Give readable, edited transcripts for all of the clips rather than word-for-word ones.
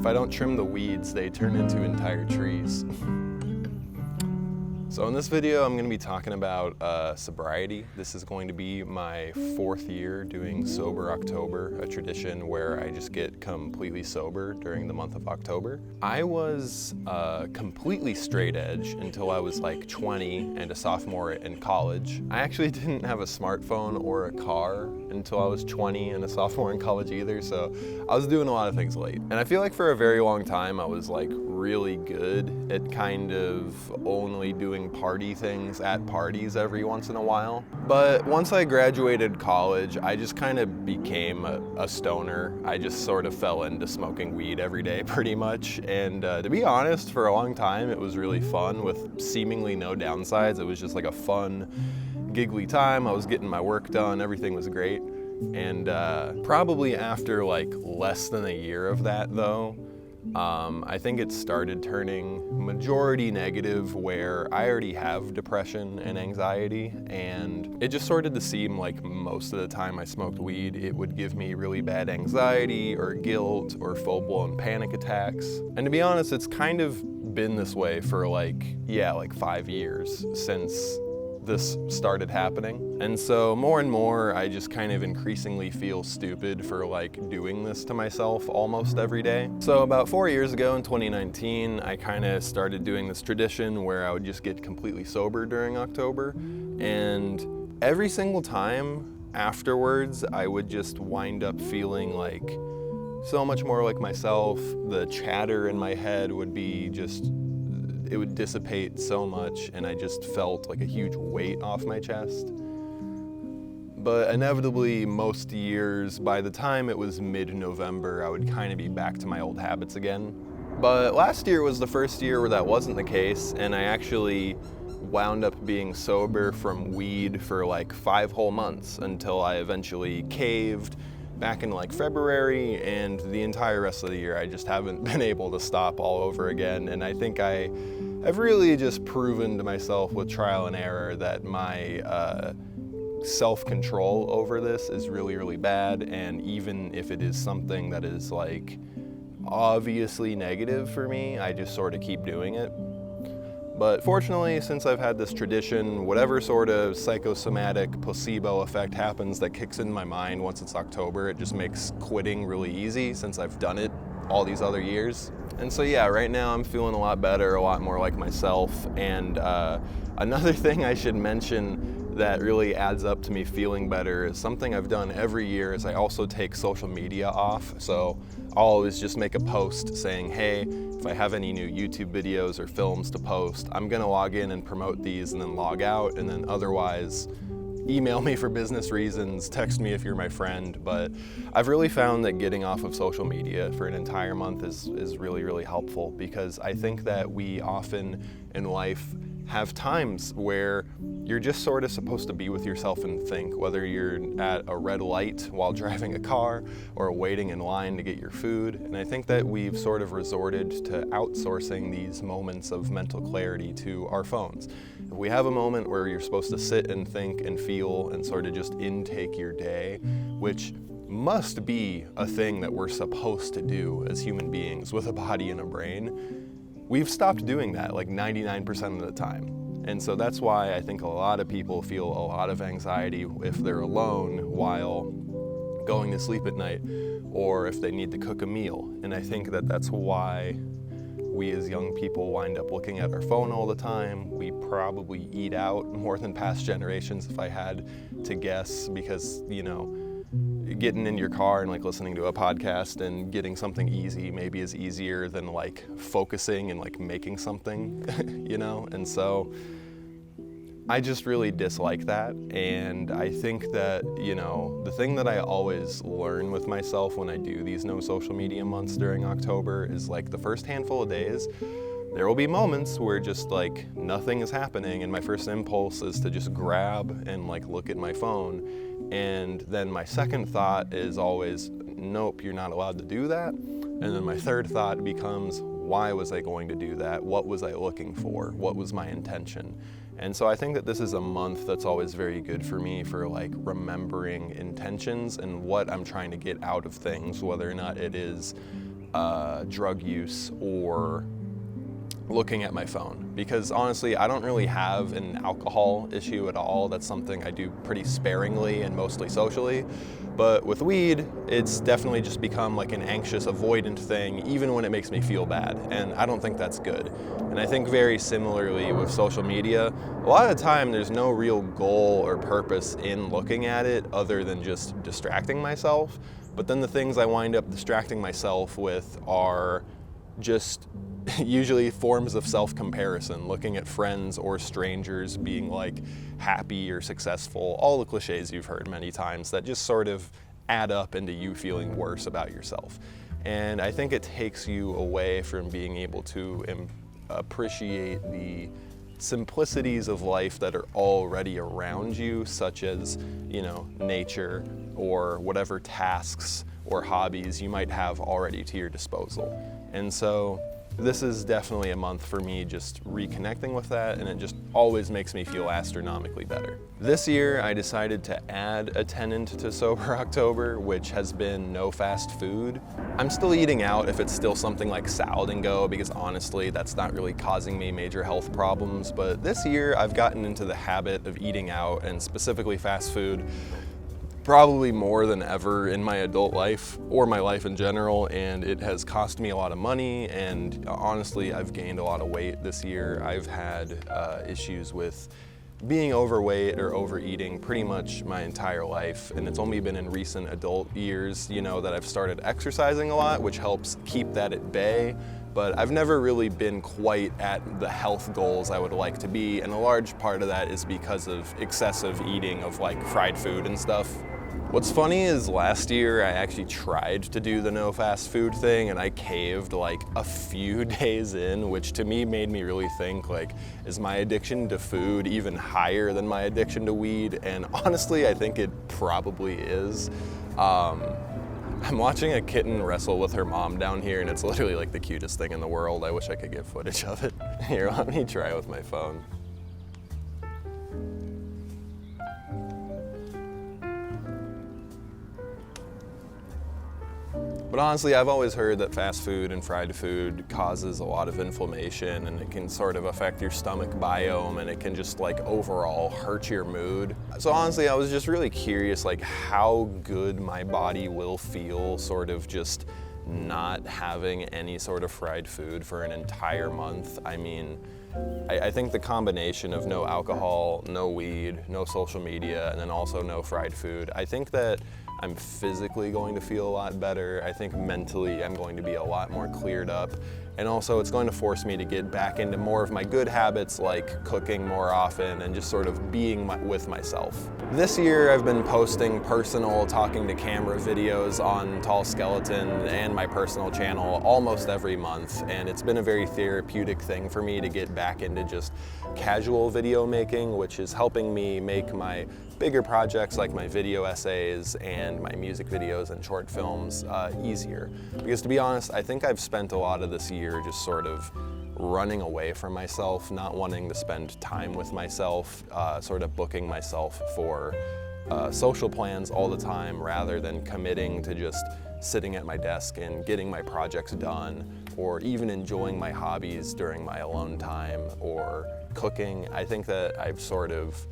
I don't trim the weeds, they turn into entire trees. So in this video, I'm going to be talking about sobriety. This is going to be my 4th year doing Sober October, a tradition where I just get completely sober during the month of October. I was completely straight edge until I was like 20 and a sophomore in college. I actually didn't have a smartphone or a car until I was 20 and a sophomore in college either, so I was doing a lot of things late. And I feel like for a very long time I was like really good at kind of only doing party things at parties every once in a while. But once I graduated college, I just kind of became a stoner. I just sort of fell into smoking weed every day pretty much. And to be honest, for a long time it was really fun with seemingly no downsides. It was just like a fun, giggly time. I was getting my work done, everything was great. And probably after like less than a year of that though, I think it started turning majority negative, where I already have depression and anxiety, and it just started to seem like most of the time I smoked weed, it would give me really bad anxiety or guilt or full-blown panic attacks. And to be honest, it's kind of been this way for like 5 years since this started happening. And so more and more, I just kind of increasingly feel stupid for like doing this to myself almost every day. So about 4 years ago in 2019, I kind of started doing this tradition where I would just get completely sober during October. And every single time afterwards, I would just wind up feeling like so much more like myself. The chatter in my head would be it would dissipate so much, and I just felt like a huge weight off my chest. But inevitably, most years, by the time it was mid-November, I would kind of be back to my old habits again. But last year was the first year where that wasn't the case, and I actually wound up being sober from weed for like 5 whole months until I eventually caved back in like February, and the entire rest of the year I just haven't been able to stop all over again. And I think I've really just proven to myself with trial and error that my self-control over this is really, really bad. And even if it is something that is like obviously negative for me, I just sort of keep doing it. But fortunately, since I've had this tradition, whatever sort of psychosomatic placebo effect happens that kicks in my mind once it's October, it just makes quitting really easy since I've done it all these other years. And so yeah, right now I'm feeling a lot better, a lot more like myself. And another thing I should mention that really adds up to me feeling better is something I've done every year is I also take social media off. So I'll always just make a post saying, hey, if I have any new YouTube videos or films to post, I'm gonna log in and promote these and then log out, and then otherwise email me for business reasons, text me if you're my friend. But I've really found that getting off of social media for an entire month is really, really helpful, because I think that we often in life have times where you're just sort of supposed to be with yourself and think, whether you're at a red light while driving a car or waiting in line to get your food. And I think that we've sort of resorted to outsourcing these moments of mental clarity to our phones. If we have a moment where you're supposed to sit and think and feel and sort of just intake your day, which must be a thing that we're supposed to do as human beings with a body and a brain, we've stopped doing that like 99% of the time. And so that's why I think a lot of people feel a lot of anxiety if they're alone while going to sleep at night, or if they need to cook a meal. And I think that that's why we as young people wind up looking at our phone all the time. We probably eat out more than past generations if I had to guess, because, getting in your car and like listening to a podcast and getting something easy maybe is easier than like focusing and like making something, And so I just really dislike that. And I think that, the thing that I always learn with myself when I do these no social media months during October is like the first handful of days, there will be moments where just like nothing is happening, and my first impulse is to just grab and like look at my phone. And then my second thought is always, nope, you're not allowed to do that. And then my third thought becomes, why was I going to do that? What was I looking for? What was my intention? And so I think that this is a month that's always very good for me for like remembering intentions and what I'm trying to get out of things, whether or not it is drug use or looking at my phone, because honestly I don't really have an alcohol issue at all. That's something I do pretty sparingly and mostly socially. But with weed, it's definitely just become like an anxious avoidant thing, even when it makes me feel bad, and I don't think that's good. And I think very similarly with social media, a lot of the time there's no real goal or purpose in looking at it other than just distracting myself. But then the things I wind up distracting myself with are just usually forms of self-comparison, looking at friends or strangers being like happy or successful, all the cliches you've heard many times that just sort of add up into you feeling worse about yourself. And I think it takes you away from being able to appreciate the simplicities of life that are already around you, such as, nature or whatever tasks or hobbies you might have already to your disposal. And so this is definitely a month for me just reconnecting with that, and it just always makes me feel astronomically better. This year I decided to add a tenant to Sober October, which has been no fast food. I'm still eating out if it's still something like salad and go, because honestly that's not really causing me major health problems, but this year I've gotten into the habit of eating out, and specifically fast food, probably more than ever in my adult life or my life in general, and it has cost me a lot of money, and honestly I've gained a lot of weight this year. I've had issues with being overweight or overeating pretty much my entire life, and it's only been in recent adult years, that I've started exercising a lot, which helps keep that at bay. But I've never really been quite at the health goals I would like to be, and a large part of that is because of excessive eating of like fried food and stuff. What's funny is last year I actually tried to do the no fast food thing, and I caved like a few days in, which to me made me really think, like, is my addiction to food even higher than my addiction to weed? And honestly, I think it probably is. I'm watching a kitten wrestle with her mom down here, and it's literally like the cutest thing in the world. I wish I could get footage of it. Here, let me try with my phone. But honestly, I've always heard that fast food and fried food causes a lot of inflammation, and it can sort of affect your stomach biome, and it can just like overall hurt your mood. So honestly, I was just really curious like how good my body will feel sort of just not having any sort of fried food for an entire month. I mean, I think the combination of no alcohol, no weed, no social media, and then also no fried food, I think that I'm physically going to feel a lot better. I think mentally I'm going to be a lot more cleared up. And also it's going to force me to get back into more of my good habits, like cooking more often and just sort of being with myself. This year I've been posting personal talking to camera videos on Tall Skeleton and my personal channel almost every month, and it's been a very therapeutic thing for me to get back into just casual video making, which is helping me make my bigger projects like my video essays and my music videos and short films easier. Because to be honest, I think I've spent a lot of this year just sort of running away from myself, not wanting to spend time with myself, sort of booking myself for social plans all the time rather than committing to just sitting at my desk and getting my projects done, or even enjoying my hobbies during my alone time or cooking. I think that I've sort of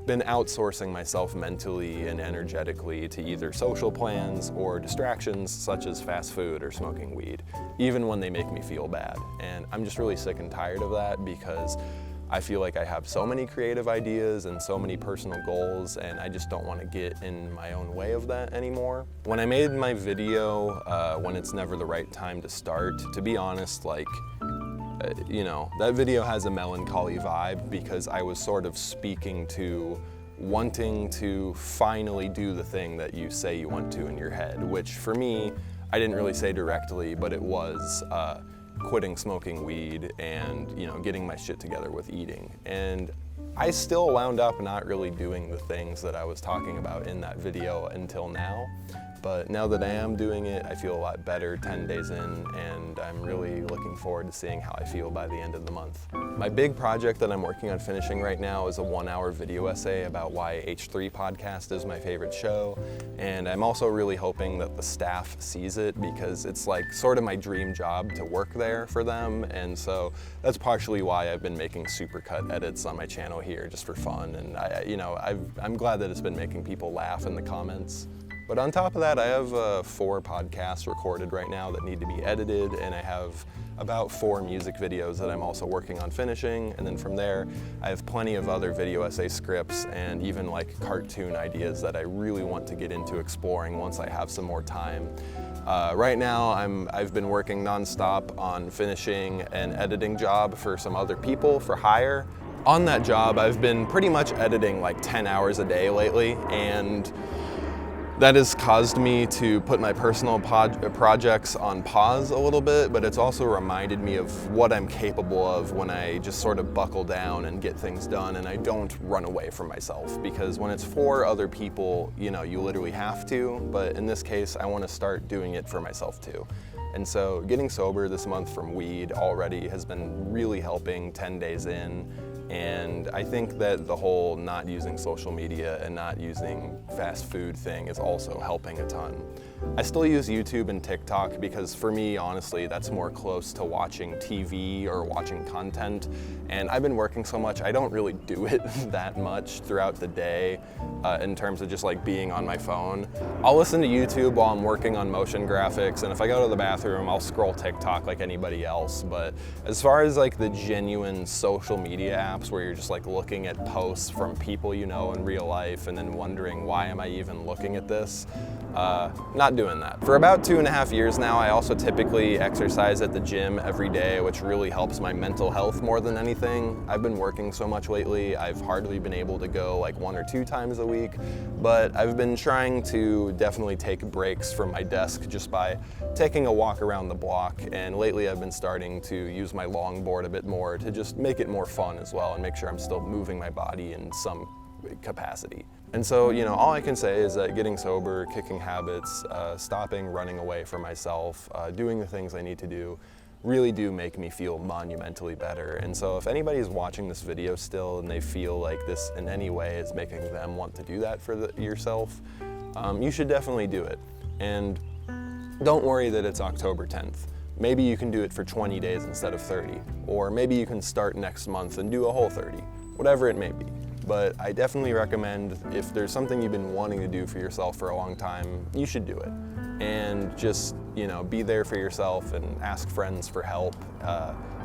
been outsourcing myself mentally and energetically to either social plans or distractions such as fast food or smoking weed, even when they make me feel bad. And I'm just really sick and tired of that, because I feel like I have so many creative ideas and so many personal goals, and I just don't want to get in my own way of that anymore. When I made my video, When It's Never the Right Time to Start, to be honest, like, that video has a melancholy vibe, because I was sort of speaking to wanting to finally do the thing that you say you want to in your head, which for me, I didn't really say directly, but it was quitting smoking weed and, getting my shit together with eating. And I still wound up not really doing the things that I was talking about in that video until now. But now that I am doing it, I feel a lot better 10 days in, and I'm really looking forward to seeing how I feel by the end of the month. My big project that I'm working on finishing right now is a 1-hour video essay about why H3 podcast is my favorite show, and I'm also really hoping that the staff sees it, because it's like sort of my dream job to work there for them, and so that's partially why I've been making supercut edits on my channel here just for fun, and I'm glad that it's been making people laugh in the comments. But on top of that, I have 4 podcasts recorded right now that need to be edited, and I have about 4 music videos that I'm also working on finishing, and then from there I have plenty of other video essay scripts and even like cartoon ideas that I really want to get into exploring once I have some more time. Right now I've been working nonstop on finishing an editing job for some other people for hire. On that job I've been pretty much editing like 10 hours a day lately, and that has caused me to put my personal projects on pause a little bit, but it's also reminded me of what I'm capable of when I just sort of buckle down and get things done and I don't run away from myself. Because when it's for other people, you literally have to, but in this case, I want to start doing it for myself too. And so getting sober this month from weed already has been really helping 10 days in. And I think that the whole not using social media and not using fast food thing is also helping a ton. I still use YouTube and TikTok because for me, honestly, that's more close to watching TV or watching content. And I've been working so much, I don't really do it that much throughout the day in terms of just like being on my phone. I'll listen to YouTube while I'm working on motion graphics, and if I go to the bathroom, I'll scroll TikTok like anybody else. But as far as like the genuine social media apps where you're just like looking at posts from people you know in real life and then wondering, why am I even looking at this? Not doing that. For about 2.5 years now, I also typically exercise at the gym every day, which really helps my mental health more than anything. I've been working so much lately, I've hardly been able to go like 1 or 2 times a week, but I've been trying to definitely take breaks from my desk just by taking a walk around the block, and lately I've been starting to use my longboard a bit more to just make it more fun as well and make sure I'm still moving my body in some capacity. And so, all I can say is that getting sober, kicking habits, stopping running away from myself, doing the things I need to do, really do make me feel monumentally better. And so if anybody's watching this video still and they feel like this in any way is making them want to do that for yourself, you should definitely do it. And don't worry that it's October 10th. Maybe you can do it for 20 days instead of 30, or maybe you can start next month and do a whole 30, whatever it may be. But I definitely recommend, if there's something you've been wanting to do for yourself for a long time, you should do it. And just, be there for yourself and ask friends for help.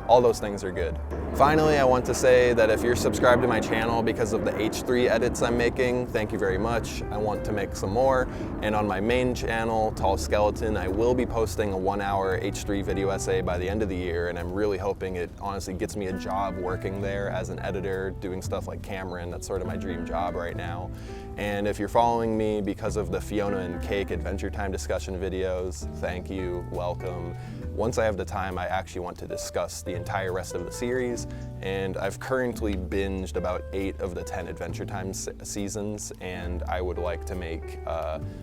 All those things are good. Finally, I want to say that if you're subscribed to my channel because of the H3 edits I'm making, thank you very much. I want to make some more. And on my main channel, Tall Skeleton, I will be posting a 1-hour H3 video essay by the end of the year, and I'm really hoping it honestly gets me a job working there as an editor, doing stuff like Cameron. That's sort of my dream job right now. And if you're following me because of the Fiona and Cake Adventure Time discussion videos, thank you, welcome. Once I have the time, I actually want to discuss the entire rest of the series, and I've currently binged about 8 of the 10 Adventure Time seasons, and I would like to make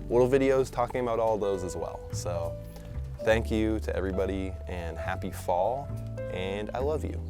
little videos talking about all those as well. So thank you to everybody, and happy fall, and I love you.